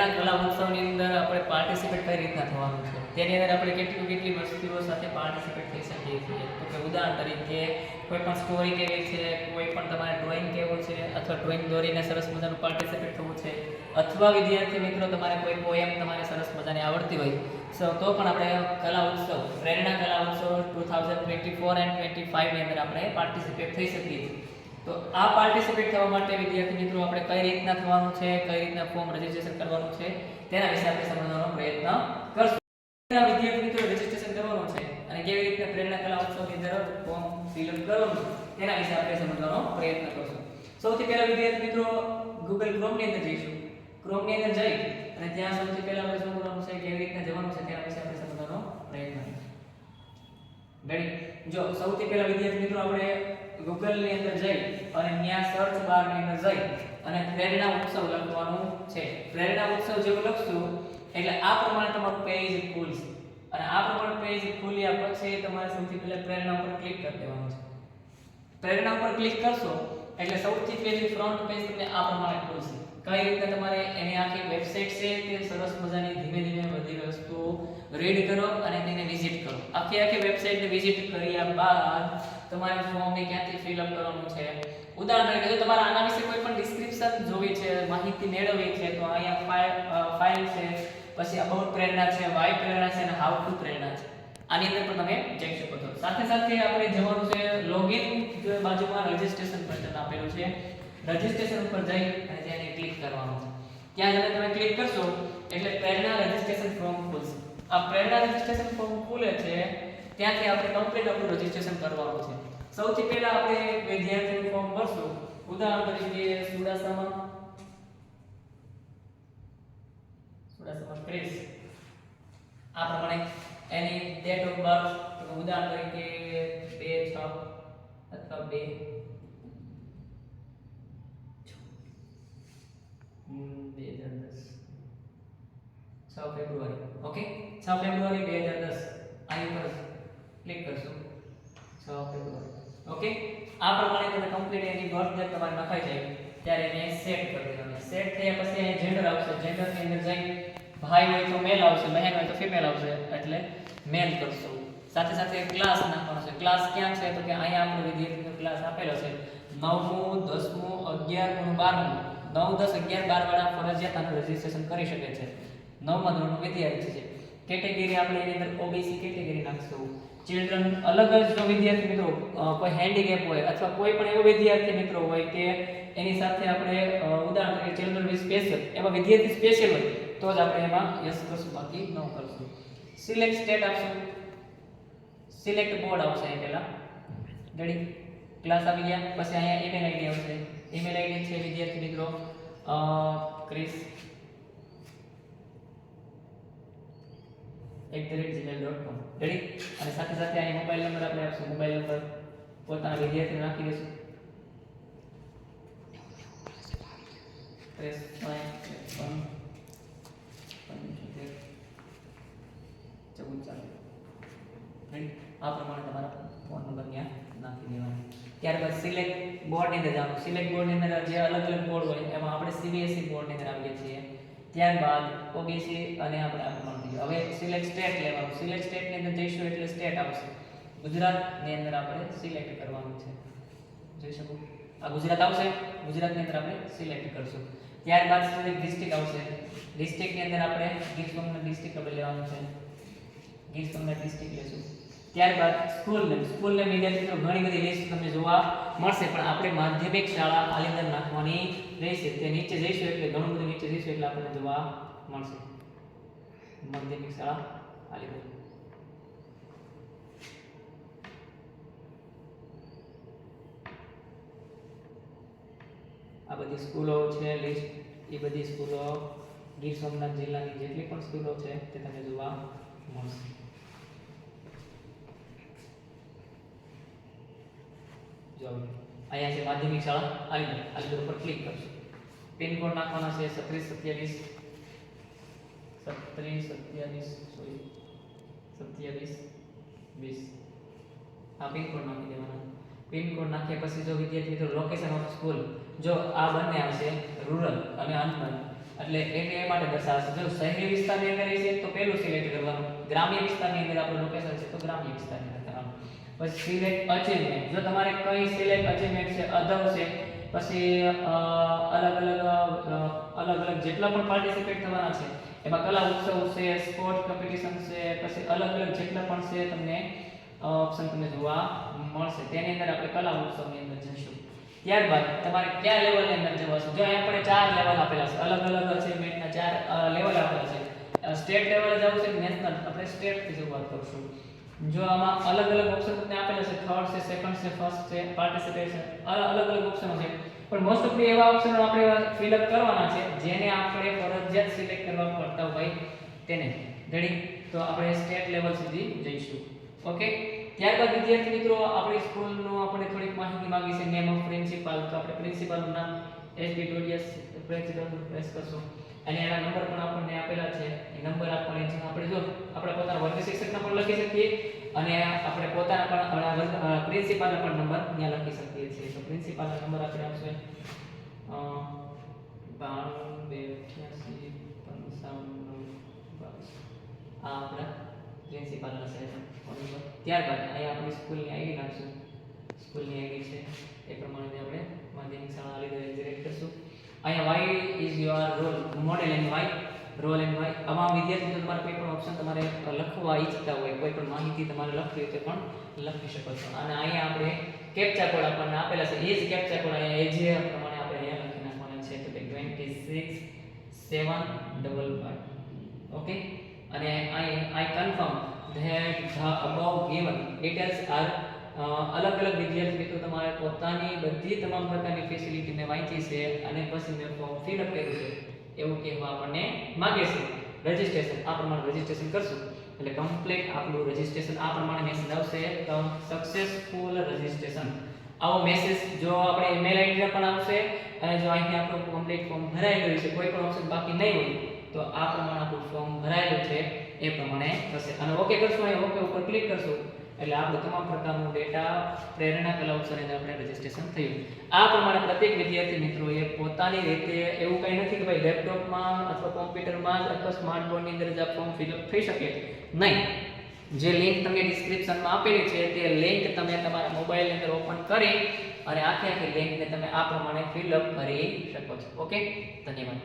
પ્રેરણા કલા ઉત્સવની અંદર આપણે પાર્ટિસિપેટ કઈ રીતના થવાનું છે, તેની અંદર આપણે કેટલી વસ્તુઓ સાથે પાર્ટિસિપેટ થઈ શકીએ છીએ. તો કે ઉદાહરણ તરીકે કોઈ પણ સ્ટોરી કહેવી છે, કોઈ પણ તમારે ડ્રોઈંગ કહેવું છે, અથવા ડ્રોઈંગ દોરીને સરસ મજાનું પાર્ટિસિપેટ થવું છે, અથવા વિદ્યાર્થી મિત્રો તમારે કોઈ પોએમ તમારે સરસ મજાની આવડતી હોય તો પણ આપણે કલા ઉત્સવ પ્રેરણા કલા ઉત્સવ 2024 એન્ડ 25 ની અંદર આપણે પાર્ટિસિપેટ થઈ શકીએ છીએ. તો આ પાર્ટિસિપેટ થવા માટે વિદ્યાર્થી મિત્રો આપણે કઈ રીતના થવાનું છે, કઈ રીતના ફોર્મ રજીસ્ટ્રેશન કરવાનું છે, તેના વિશે આપણે સમજવાનો પ્રયત્ન કરશું. વિદ્યાર્થી મિત્રો રજીસ્ટ્રેશન કરવાનું છે અને કેવી રીતે પ્રેરણા કલા ઉત્સવની અંદર ફોર્મ ફિલ અપ કરવાનું છે તેના વિશે આપણે સમજવાનો પ્રયત્ન કરશું. સૌથી પહેલા વિદ્યાર્થી મિત્રો Google Chrome ની અંદર જઈશું. Chrome ની અંદર જઈ અને ત્યાં સૌથી પહેલા આપણે શું કરવાનું છે, કેવી રીતના જવાનું છે તેના વિશે આપણે સમજવાનો પ્રયત્ન કરીશું. રેડી? જો સૌથી પહેલા વિદ્યાર્થી મિત્રો આપણે Google ની અંદર જઈ અને ત્યાં સર્ચ બાર ની અંદર જઈ અને પ્રેરણા ઉત્સવ લખવાનું છે. પ્રેરણા ઉત્સવ જેવું લખશું એટલે આ પ્રમાણે તમારું પેજ ખુલશે અને આ પ્રમાણે પેજ ખુલ્યા પછી તમારે સૌથી પહેલા પ્રેરણા ઉપર ક્લિક કરી દેવાનું છે. પ્રેરણા ઉપર ક્લિક કરશો એટલે સૌથી પહેલી ફ્રન્ટ પેજ તમને આ પ્રમાણે ખુલશે. કઈ રીતે તમારે એની આખી વેબસાઈટ છે તે સરસ મજાની ધીમે ધીમે બધી વસ્તુઓ રીડ કરો અને તેને વિઝિટ કરો. આખી વેબસાઈટને વિઝિટ કર્યા બાદ તમારે ફોર્મને ક્યાંથી ફિલ અપ કરવાનું છે. ઉદાહરણ તરીકે જો તમારે આના વિશે કોઈ પણ ડિસ્ક્રિપ્શન જોવી છે, માહિતી મેળવવી છે તો અહીંયા ફાઇલ છે, પછી અબાઉટ પ્રેરણા છે, વાય પ્રેરણા છે અને હાઉ ટુ પ્રેરણા છે. આની અંદર પણ તમે જઈ શકો છો. સાથે સાથે આપણે જવાનું છે લોગિન બાજુમાં રજીસ્ટ્રેશન બટન આપેલું છે. રજીસ્ટ્રેશન ઉપર જઈ અને તેને ક્લિક કરવાનું છે. ત્યાં જ્યારે તમે ક્લિક કરશો એટલે પ્રેરણા રજીસ્ટ્રેશન ફોર્મ ખુલશે. આ પ્રેરણા રજીસ્ટ્રેશન ફોર્મ ખુલે છે ત્યાંથી આપણે કમ્પ્લીટ આપણું રજીસ્ટ્રેશન કરવાનું છે. સૌથી પહેલા આપણે વિદ્યાર્થીનું ફોર્મ ભરશું. ઉદાહરણ તરીકે સુડાસામાં ક્રિસ આ પ્રમાણે એની ડેટ ઓફ બર્થ તો ઉદાહરણ તરીકે 2/6 અથવા 2010 6 ફેબ્રુઆરી. ઓકે, 6 ફેબ્રુઆરી 2010 આની પર ક્લિક કરશું. 6 ફેબ્રુઆરી. ઓકે, આ પ્રમાણે તમે કમ્પ્લીટ એની બર્થ ડેટ તમારે લખાઈ જાય ત્યારે એને સેટ કરી દેવાનું. સેટ થયા પછી અહીં જેન્ડર આવશે. જેન્ડર ની અંદર જઈ ભાઈ હોય તો મેલ આવશે, બહેન હોય તો ફિમેલ આવશે એટલે મેલ કરશું. સાથે સાથે ક્લાસ નાખવાનો છે. ક્લાસ ક્યાં છે તો કે અહીંયા આપણો વિદ્યાર્થીનો ક્લાસ આપેલો છે 9મું 10મું 11મું 12મું. 9 10 11 12 વાળા ફરજિયાત આનું રજીસ્ટ્રેશન કરી શકે છે. 9મા ધોરણનો વિદ્યાર્થી છે. કેટેગરી આપણે એની અંદર ઓબીસી કેટેગરી નાખશું. ચિલ્ડ્રન અલગ જ જો વિદ્યાર્થી મિત્રો કોઈ હેન્ડીકેપ હોય અથવા કોઈ પણ એવો વિદ્યાર્થી મિત્રો હોય કે એની સાથે આપણે ઉદાહરણ તરીકે ચિલ્ડ્રન વિથ સ્પેશિયલ એવા વિદ્યાર્થી સ્પેશિયલ હોય તો જ આપણે એમાં યસ કરશું, બાકી ન કરશું. સિલેક્ટ સ્ટેટ આપશું. સિલેક્ટ બોર્ડ આવશે અહીં પહેલા. રેડી? ક્લાસ આવી ગયા પછી અહીંયા ઈમેલ આઈડી આવશે. ઈમેલ આઈડી છે વિદ્યાર્થી મિત્રો ક્રિસ @gmail.com. રેડી? અને સાથે સાથે અહીં મોબાઈલ નંબર આપણે આપશું. મોબાઈલ નંબર પોતાના વિદ્યાર્થીને નાખી દઈશું. પ્રેસ 1 આ પ્રમાણે તમારા ફોન નંબર ત્યાં નાખી દેવાનો. ત્યારબાદ સિલેક્ટ બોર્ડની અંદર જવાનું. સિલેક્ટ બોર્ડની અંદર જે અલગ અલગ બોર્ડ હોય એમાં આપણે સીબીએસઈ બોર્ડની અંદર આવીએ છીએ. ત્યારબાદ ઓબીસી અને આપણે આ પ્રમાણે થઈ ગયું. હવે સિલેક્ટ સ્ટેટ લેવાનું. સિલેક્ટ સ્ટેટની અંદર જઈશું એટલે સ્ટેટ આવશે. ગુજરાતની અંદર આપણે સિલેક્ટ કરવાનું છે. જોઈ શકો આ ગુજરાત આવશે. ગુજરાતની અંદર આપણે સિલેક્ટ કરશું. ત્યારબાદ ડિસ્ટ્રિક્ટ આવશે. ડિસ્ટ્રિક્ટની અંદર આપણે ગીર સોમનાથ ડિસ્ટ્રિક્ટ આપણે લેવાનું છે. ગીર સોમનાથ ડિસ્ટ્રિક્ટ લેશું. ત્યારબાદ સ્કૂલ નેમ. સ્કૂલ નેમ વિદ્યાર્થીઓ ઘણી બધી લિસ્ટ તમને જોવા મળશે પણ આપણે માધ્યમિક શાળા આલિંદર નાખવાની રહેશે. તે નીચે જઈશું એટલે ઘણું બધું નીચે જઈશું એટલે આપણને જોવા મળશે માધ્યમિક શાળા આલિંદર. આ બધી સ્કૂલો છે લિસ્ટ. એ બધી સ્કૂલો ગીર સોમનાથ જિલ્લાની જેટલી પણ સ્કૂલો છે તે તમને જોવા મળશે. જો અહીંયા છે માધ્યમિક શાળા આલિંદર ઉપર ક્લિક કરશો. પિન કોડ નાખવાના છે 2720. આ પિન કોડ નાખી દેવાના. પિન કોડ નાખ્યા પછી જો વિદ્યાર્થી મિત્રો લોકેશન ઓફ સ્કૂલ જો આ બંને આવશે રૂરલ અને અર્બન એટલે એ માટે દર્શાવશે. જો શહેરી વિસ્તારની અંદર છે તો પહેલું સિલેક્ટ કરવાનું, ગ્રામ્ય વિસ્તારની અંદર આપણું લોકેશન છે તો ગ્રામ્ય વિસ્તારની અંદર કરવાનું. પછી સિલેક્ટ અચીવમેન્ટ, જો તમારે કઈ સિલેક્ટ અચીવમેન્ટ છે, અધર છે, પછી અલગ અલગ જેટલા પણ પાર્ટિસિપેટ થવાના છે એમાં કલા ઉત્સવ છે, સ્પોર્ટ કોમ્પિટિશન છે, પછી અલગ જેટલા પણ છે તમને ઓપ્શન તમને જોવા મળશે. તેની અંદર આપણે કલા ઉત્સવની અંદર જઈશું. ત્યારબાદ તમારે કયા લેવલની અંદર જવાનું? જો અહીંયા આપણે 4 લેવલ આપેલા છે, અલગ અચીવમેન્ટના 4 લેવલ આપેલા છે. સ્ટેટ લેવલે જવું છે, નેશનલ, આપણે સ્ટેટ થી શરૂઆત કરશું. જો આમાં અલગ ઓપ્શન તમને આપેલા છે, થર્ડ છે, સેકન્ડ છે, ફર્સ્ટ છે, પાર્ટિસિપેશન, અલગ ઓપ્શનો છે. પણ મોસ્ટ ઓફ એવા ઓપ્શનો આપણે ફિલ અપ કરવાના છે જેને આપણે ફરજિયાત સિલેક્ટ કરવા પડતા હોય તેને. રેડી? તો આપણે સ્ટેટ લેવલ સુધી જઈશું. ઓકે. ત્યારબાદ વિદ્યાર્થી મિત્રો આપણી સ્કૂલનો આપણે થોડીક માહિતી માંગી છે. નેમ ઓફ પ્રિન્સિપાલ, તો આપણે પ્રિન્સિપાલનું નામ એસબી ડોડિયસ પ્રેસિડેન્ટ પ્રેસ કરશું અને એના નંબર પણ આપણને આપેલા છે. એ નંબર આપણને આપણે જો આપણે પોતાના વર્ગ શિક્ષકના પણ લખી શકીએ અને આપણે પોતાના પણ પ્રિન્સિપાલના પણ નંબર ત્યાં લખી શકીએ છીએ. તો પ્રિન્સિપાલનો નંબર આપણે આવશે 928855 આ આપણા પ્રિન્સિપાલનો છે. ત્યારબાદ અહીંયા આપણી સ્કૂલની આઈડી નાખશું. સ્કૂલની આઈડી છે એ પ્રમાણે આપણે માધ્યમિક શાળા આલીદા સિલેક્ટ કરશું. અહીંયા y is your role model and y role and y. આમાં વિદ્યાર્થી તમારે કોઈ પણ ઓપ્શન તમારે લખવા ઈચ્છતા હોય, કોઈ પણ માહિતી તમારે લખવી હોય તો પણ લખી શકો છો. અને અહીંયા આપણે કેપ્ચા કોડ આપણને આપેલા છે. એ જ કેપ્ચા કોડ અહીંયા એજ પ્રમાણે આપણે અહીંયા લખી નાખવાના છે. તો કે 26755. ઓકે. અને I confirm that the above given details are અલગ વિદ્યાર્થી મિત્રો તમારે પોતાની બધી તમામ પ્રકારની ફેસિલિટીને વાંચી છે અને પછી મેં ફોર્મ ફિલ અપ કર્યું છે એવું કહેવા આપણને માંગે છે. રજિસ્ટ્રેશન આ પ્રમાણે રજિસ્ટ્રેશન કરશું એટલે કમ્પ્લીટ આપણું રજિસ્ટ્રેશન આ પ્રમાણે મેસેજ આવશે, સક્સેસફુલ રજિસ્ટ્રેશન. આવો મેસેજ જો આપણે ઈમેલ આઈડી પણ આવશે અને જો અહીં આપણું કમ્પ્લીટ ફોર્મ ભરાયેલું છે, કોઈ પણ ઓપ્શન બાકી નહીં હોય તો આ પ્રમાણે આપણું ફોર્મ ભરાયેલું છે એ પ્રમાણે થશે. અને ઓકે કરશું, અહીં ઓકે ઉપર ક્લિક કરશું એટલે આપણું તમામ પ્રકારનું ડેટા પ્રેરણા કલા ઉત્સવની અંદર આપણે રજિસ્ટ્રેશન થયું. આ પ્રમાણે પ્રત્યેક વિદ્યાર્થી મિત્રોએ પોતાની રીતે, એવું કંઈ નથી કે ભાઈ લેપટોપમાં અથવા કોમ્પ્યુટરમાં અથવા સ્માર્ટફોનની અંદર જ આ ફોર્મ ફિલઅપ થઈ શકે નહીં. જે લિંક તમને ડિસ્ક્રિપ્શનમાં આપેલી છે તે લિંક તમે તમારા મોબાઈલની અંદર ઓપન કરી અને આખી લિંકને તમે આ પ્રમાણે ફિલઅપ કરી શકો છો. ઓકે, ધન્યવાદ.